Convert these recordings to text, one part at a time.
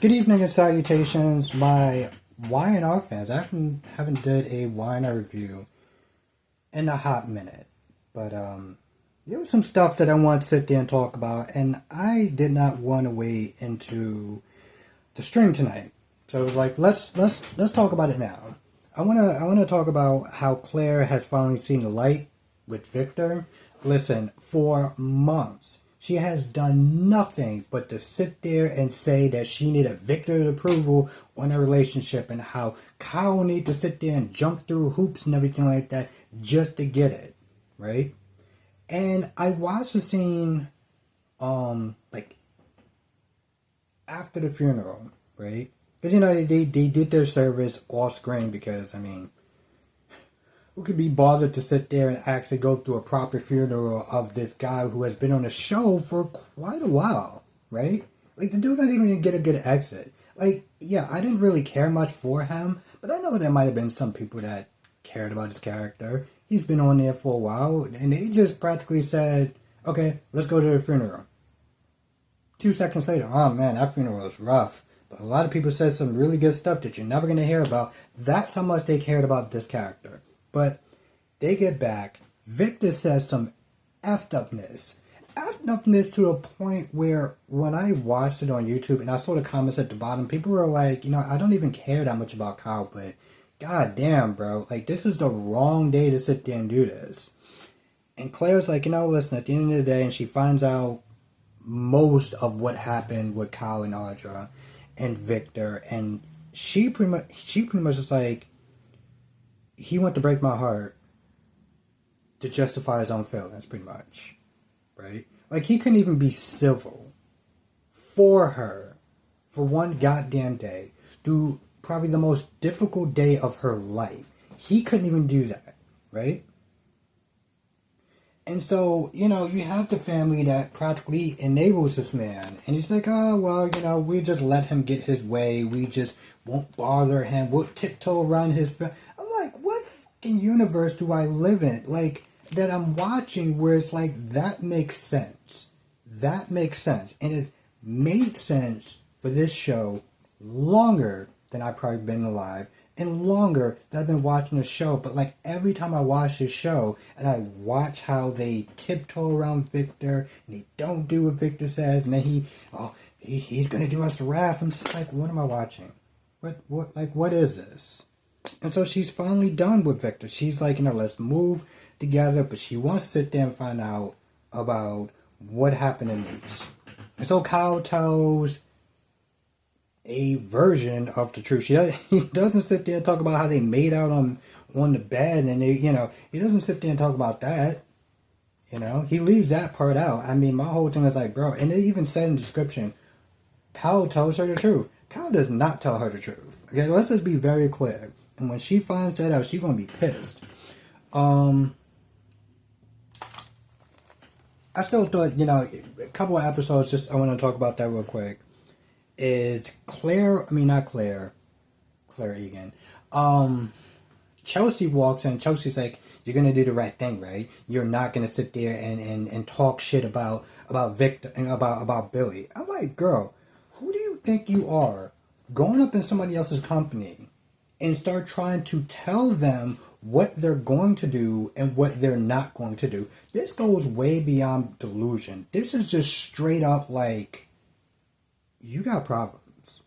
Good evening and salutations, my Y&R fans. I haven't did a Y&R review in a hot minute, but there was some stuff that I want to sit there and talk about, and I did not want to wait into the stream tonight. So it was like, let's talk about it now. I wanna talk about how Claire has finally seen the light with Victor. Listen, for months she has done nothing but to sit there and say that she needed Victor's approval on their relationship and how Kyle need to sit there and jump through hoops and everything like that just to get it, right? And I watched the scene, like after the funeral, right? Because they did their service off screen because who could be bothered to sit there and actually go through a proper funeral of this guy who has been on the show for quite a while, right? Like, the dude not even get a good exit. Like, yeah, I didn't really care much for him, but I know there might have been some people that cared about his character. He's been on there for a while, and they just practically said, okay, let's go to the funeral. 2 seconds later, oh man, that funeral was rough. But a lot of people said some really good stuff that you're never going to hear about. That's how much they cared about this character. But they get back. Victor says some effed upness. Effed upness to a point where when I watched it on YouTube and I saw the comments at the bottom, people were like, I don't even care that much about Kyle, but god damn, bro. Like, this is the wrong day to sit there and do this. And Claire's like, listen, at the end of the day, and she finds out most of what happened with Kyle and Audra and Victor, and she pretty much is like, he went to break my heart to justify his own feelings, pretty much, right? Like, he couldn't even be civil for her for one goddamn day, through probably the most difficult day of her life. He couldn't even do that, right? And so, you have the family that practically enables this man. And he's like, oh, well, we just let him get his way. We just won't bother him. We'll tiptoe around his family. I'm like, what fucking universe do I live in? Like, that I'm watching where it's like, that makes sense. That makes sense. And it made sense for this show longer than I've probably been alive. And longer that I've been watching the show. But like, every time I watch this show and I watch how they tiptoe around Victor and they don't do what Victor says, and then he's gonna give us the wrath. I'm just like, what am I watching? What is this? And so she's finally done with Victor. She's like, let's move together, but she wants to sit there and find out about what happened in Nice. And so Kyle tells a version of the truth. He doesn't sit there and talk about how they made out on the bed, and he doesn't sit there and talk about that. He leaves that part out. I mean, my whole thing is like, bro, and they even said in the description, Kyle tells her the truth. Kyle does not tell her the truth. Okay, let's just be very clear. And when she finds that out, she's gonna be pissed. I still thought, a couple of episodes, just I want to talk about that real quick. Is Claire Egan. Chelsea walks in. Chelsea's like, you're going to do the right thing, right? You're not going to sit there and talk shit about Victor and about Billy. I'm like, girl, who do you think you are going up in somebody else's company and start trying to tell them what they're going to do and what they're not going to do? This goes way beyond delusion. This is just straight up like, you got problems.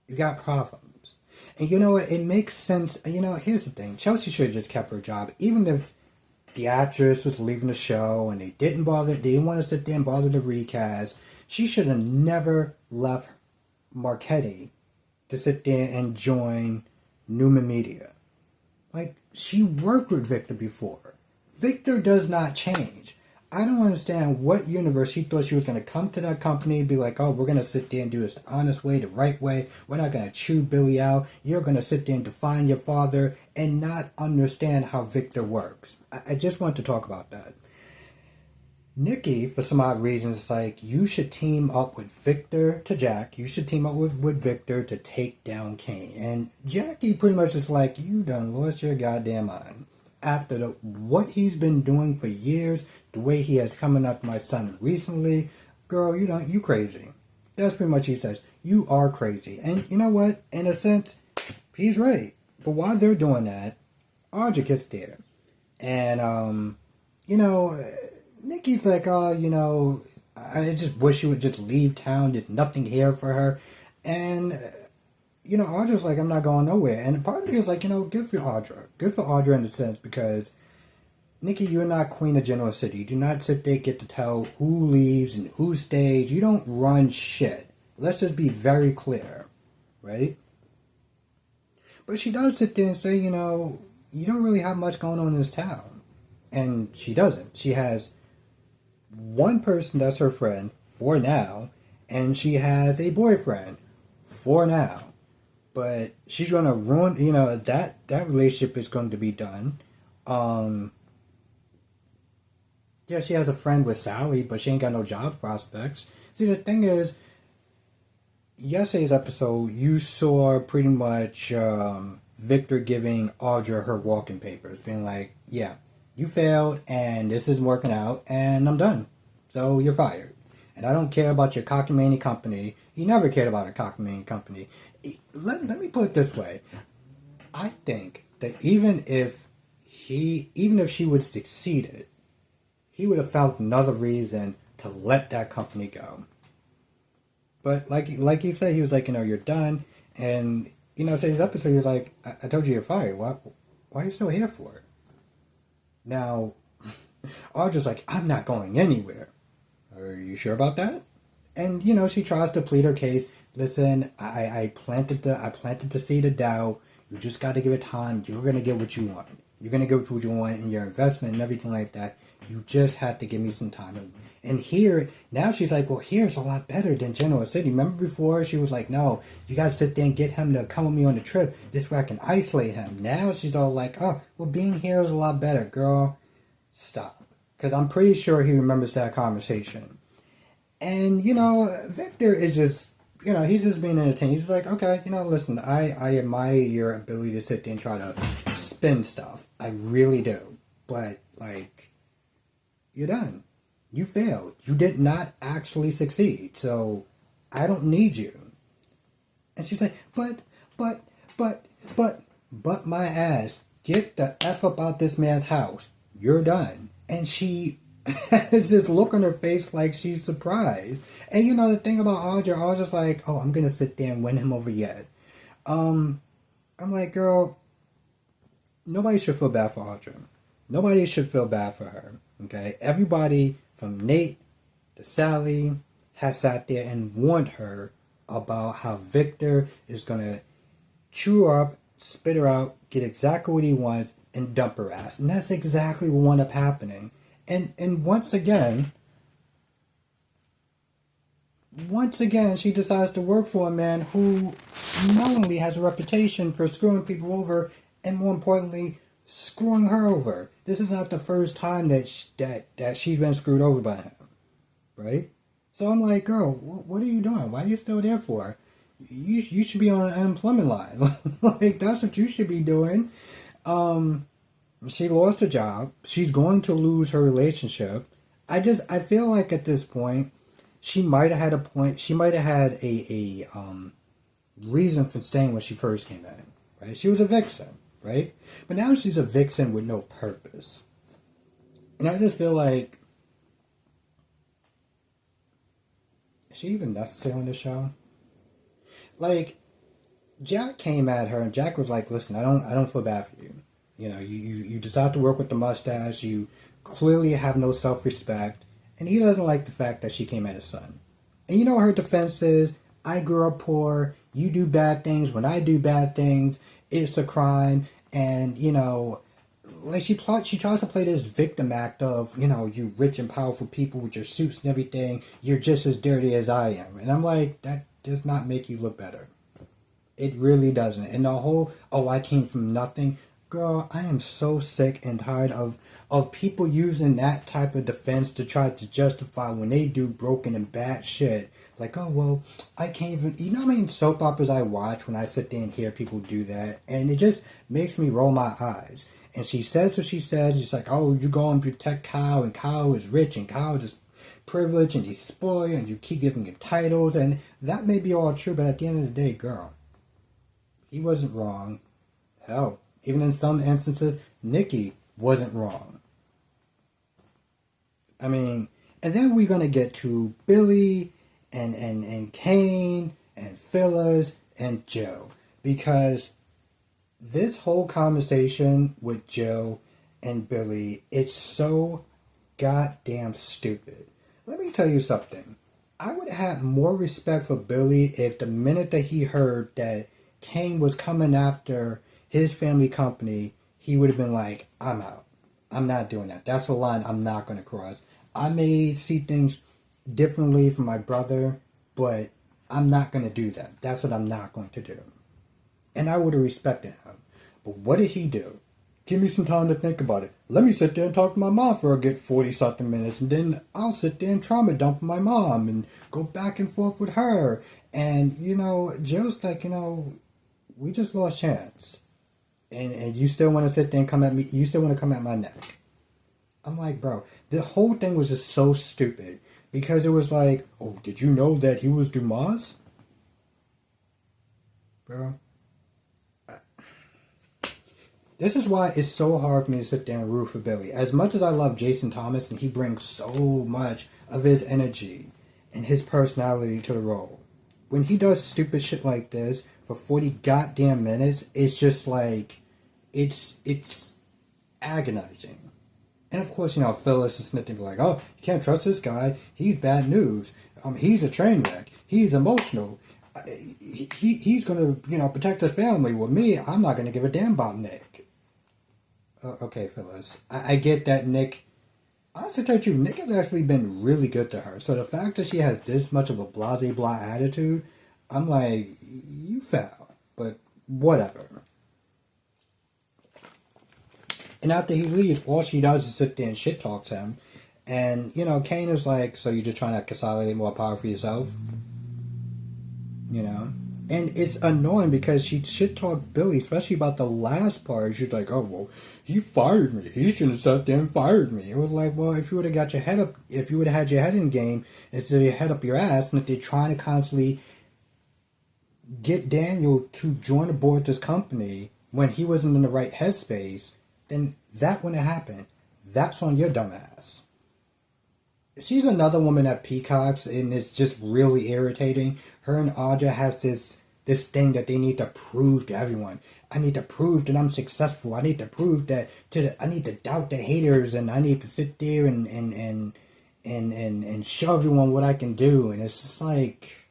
You got problems. And you know what? It makes sense. Here's the thing. Chelsea should have just kept her job. Even if the actress was leaving the show and they didn't want to sit there and bother to recast, she should have never left Marchetti to sit there and join Newman Media. Like, she worked with Victor before. Victor does not change. I don't understand what universe she thought she was going to come to that company and be like, oh, we're going to sit there and do this the honest way, the right way. We're not going to chew Billy out. You're going to sit there and define your father and not understand how Victor works. I just want to talk about that. Nikki, for some odd reason, is like, you should team up with Victor to Jack. You should team up with Victor to take down Kane. And Jackie pretty much is like, you done lost your goddamn mind. After what he's been doing for years, the way he has coming up to my son recently, girl, you crazy. That's pretty much he says. You are crazy. And you know what? In a sense, he's right. But while they're doing that, Audra gets there. And, you know, Nikki's like, oh, you know, I just wish she would just leave town. There's nothing here for her. And, you know, Audra's like, I'm not going nowhere. And part of me is like, you know, good for Audra. Good for Audra in a sense because, Nikki, you're not queen of Genoa City. You do not sit there get to tell who leaves and who stays. You don't run shit. Let's just be very clear, right? But she does sit there and say, you know, you don't really have much going on in this town. And she doesn't. She has one person that's her friend for now, and she has a boyfriend for now. But she's going to ruin, you know, that relationship is going to be done. Yeah, she has a friend with Sally, but she ain't got no job prospects. See, the thing is, yesterday's episode, you saw pretty much Victor giving Audra her walking papers, being like, yeah, you failed, and this isn't working out, and I'm done. So you're fired. And I don't care about your cockamamie company. He never cared about a cockamamie company. Let me put it this way. I think that even if she would succeed, he would have found another reason to let that company go. But like you said, he was like, you know, you're done. And, you know, today's episode, he was like, I told you you're fired. Why are you still here for it? Now, Audra's like, I'm not going anywhere. Are you sure about that? And, you know, she tries to plead her case. Listen, I planted the seed of doubt. You just got to give it time. You're going to get what you want. You're going to get what you want in your investment and everything like that. You just have to give me some time. And here, now she's like, well, here's a lot better than Genoa City. Remember before she was like, no, you got to sit there and get him to come with me on the trip. This way I can isolate him. Now she's all like, oh, well, being here is a lot better. Girl, stop. Because I'm pretty sure he remembers that conversation. And, you know, Victor is just, you know, he's just being entertained. He's like, okay, you know, listen, I admire your ability to sit there and try to spin stuff. I really do. But, like, you're done. You failed. You did not actually succeed. So, I don't need you. And she's like, but my ass, get the F up out this man's house. You're done. And she has this look on her face like she's surprised. And you know the thing about Audra's like, oh, I'm gonna sit there and win him over yet. I'm like, girl, nobody should feel bad for Audra. Nobody should feel bad for her. Okay? Everybody from Nate to Sally has sat there and warned her about how Victor is gonna chew her up, spit her out, get exactly what he wants, and dump her ass. And that's exactly what wound up happening. And once again, she decides to work for a man who knowingly has a reputation for screwing people over, and more importantly, screwing her over. This is not the first time that she's been screwed over by him, right? So I'm like, girl, what are you doing? Why are you still there for? You should be on an unemployment line. Like, that's what you should be doing. She lost her job. She's going to lose her relationship. I feel like at this point, she might have had a point. She might have had a reason for staying when she first came in, right? She was a vixen, right? But now she's a vixen with no purpose. And I just feel like, is she even necessary on the show? Like, Jack came at her and Jack was like, listen, I don't feel bad for you. You know, you decide to work with the mustache. You clearly have no self-respect. And he doesn't like the fact that she came at his son. And you know her defense is, I grew up poor. You do bad things. When I do bad things, it's a crime. And, you know, like she tries to play this victim act of, you know, you rich and powerful people with your suits and everything. You're just as dirty as I am. And I'm like, that does not make you look better. It really doesn't. And the whole, oh, I came from nothing. Girl, I am so sick and tired of people using that type of defense to try to justify when they do broken and bad shit. Like, oh, well, I can't even... You know how many soap operas I watch when I sit there and hear people do that? And it just makes me roll my eyes. And she says what she says. She's like, oh, you go and protect Kyle, and Kyle is rich, and Kyle just privilege and he's spoiled and you keep giving him titles, and that may be all true, but at the end of the day, girl, he wasn't wrong. Hell, even in some instances, Nikki wasn't wrong. I mean, and then we're going to get to Billy and Kane and Phyllis and Joe. Because this whole conversation with Joe and Billy, it's so goddamn stupid. Let me tell you something. I would have had more respect for Billy if the minute that he heard that Kane was coming after his family company, he would have been like, I'm out. I'm not doing that. That's a line I'm not going to cross. I may see things differently from my brother, but I'm not going to do that. That's what I'm not going to do. And I would have respected him. But what did he do? Give me some time to think about it. Let me sit there and talk to my mom for a good 40-something minutes, and then I'll sit there and trauma dump my mom and go back and forth with her. And, Joe's like, we just lost chance. And you still want to sit there and come at me? You still want to come at my neck? I'm like, bro, the whole thing was just so stupid. Because it was like, oh, did you know that he was Dumas? Bro. This is why it's so hard for me to sit there and root for Billy. As much as I love Jason Thomas and he brings so much of his energy and his personality to the role, when he does stupid shit like this for 40 goddamn minutes, it's just like, it's agonizing. And of course, Phyllis is snitching like, oh, you can't trust this guy. He's bad news. He's a train wreck. He's emotional. He's going to, protect his family. With me, I'm not going to give a damn about Nick. Okay, Phyllis. I get that Nick... Honestly, to tell you the truth, Nick has actually been really good to her. So the fact that she has this much of a blase-blah attitude, I'm like, you fell. But whatever. And after he leaves, all she does is sit there and shit talks him. And, Kane is like, so you're just trying to consolidate more power for yourself? And it's annoying because she shit talked Billy, especially about the last part. She's like, oh, well, he fired me. He shouldn't have sat there and fired me. It was like, well, if you would have got your head up, if you would have had your head in the game instead of your head up your ass, and if they're trying to constantly get Daniel to join aboard this company when he wasn't in the right headspace, then that wouldn't have happened. That's on your dumb ass. She's another woman that peacocks, and it's just really irritating. Her and Audra has this thing that they need to prove to everyone. I need to prove that I'm successful. I need to prove that I need to doubt the haters, and I need to sit there and show everyone what I can do. And it's just like,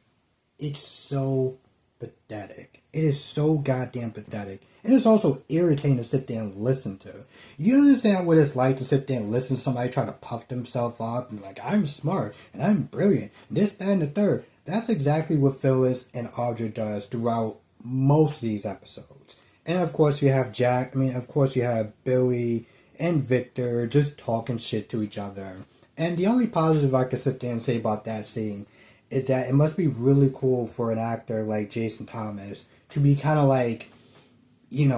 it's so pathetic. It is so goddamn pathetic. And it's also irritating to sit there and listen to. You understand what it's like to sit there and listen to somebody try to puff themselves up and like, I'm smart and I'm brilliant, and this, that, and the third. That's exactly what Phyllis and Audra does throughout most of these episodes. And of course you have you have Billy and Victor just talking shit to each other. And the only positive I can sit there and say about that scene is that it must be really cool for an actor like Jason Thomas to be kind of like,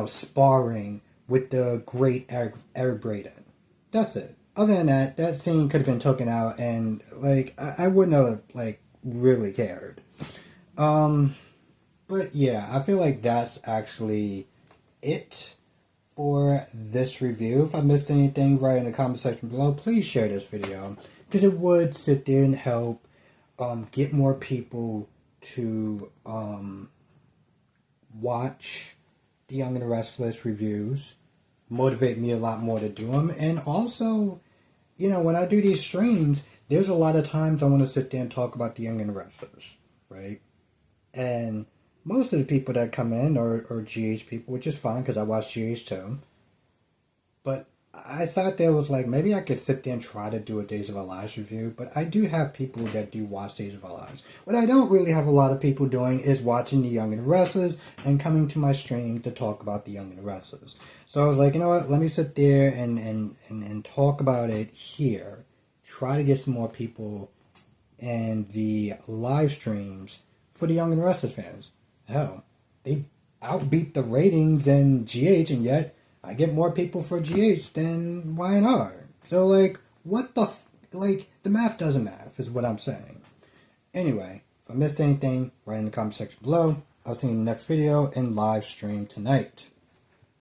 sparring with the great Eric Braeden. That's it. Other than that, that scene could have been taken out, and I wouldn't have really cared. But yeah, I feel like that's actually it for this review. If I missed anything, write in the comment section below. Please share this video because it would sit there and help get more people to watch the Young and the Restless reviews, motivate me a lot more to do them. And also, when I do these streams, there's a lot of times I want to sit there and talk about the Young and the Restless, right? And most of the people that come in are GH people, which is fine because I watch GH too. But I sat there was like, maybe I could sit there and try to do a Days of Our Lives review, but I do have people that do watch Days of Our Lives. What I don't really have a lot of people doing is watching The Young and the Restless and coming to my stream to talk about The Young and the Restless. So I was like, you know what, let me sit there and talk about it here. Try to get some more people in the live streams for The Young and the Restless fans. Hell, they outbeat the ratings in GH, and yet I get more people for GH than Y&R. So, what the like, the math doesn't math, is what I'm saying. Anyway, if I missed anything, write in the comment section below. I'll see you in the next video and live stream tonight.